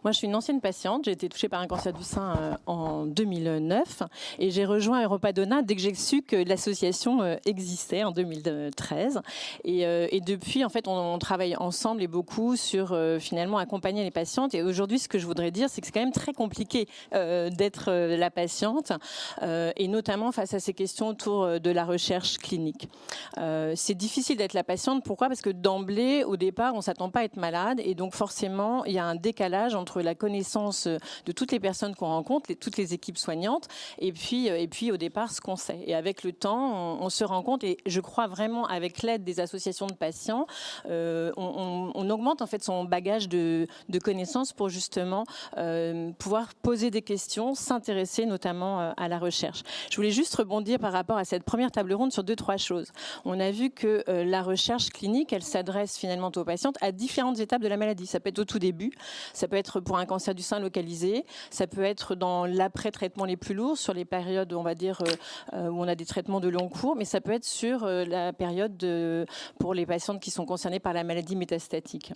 Moi, je suis une ancienne patiente. J'ai été touchée par un cancer du sein en 2009 et j'ai rejoint Europadonna dès que j'ai su que l'association existait en 2013. Et depuis, en fait, on travaille ensemble et beaucoup sur finalement accompagner les patientes. Et aujourd'hui, ce que je voudrais dire, c'est que c'est quand même très compliqué d'être la patiente et notamment face à ces questions autour de la recherche clinique. C'est difficile d'être la patiente. Pourquoi? Parce que d'emblée, au départ, on ne s'attend pas à être malade et donc forcément, il y a un décalage entre la connaissance de toutes les personnes qu'on rencontre, toutes les équipes soignantes, et puis au départ, ce qu'on sait. Et avec le temps, on se rend compte, et je crois vraiment avec l'aide des associations de patients, on augmente en fait son bagage de connaissances pour justement pouvoir poser des questions, s'intéresser notamment à la recherche. Je voulais juste rebondir par rapport à cette première table ronde sur 2-3 choses. On a vu que la recherche clinique, elle s'adresse finalement aux patientes à différentes étapes de la maladie. Ça peut être au tout début, ça peut être pour un cancer du sein localisé, ça peut être dans l'après-traitement les plus lourds, sur les périodes, on va dire, où on a des traitements de long cours, mais ça peut être sur la période pour les patientes qui sont concernées par la maladie métastatique.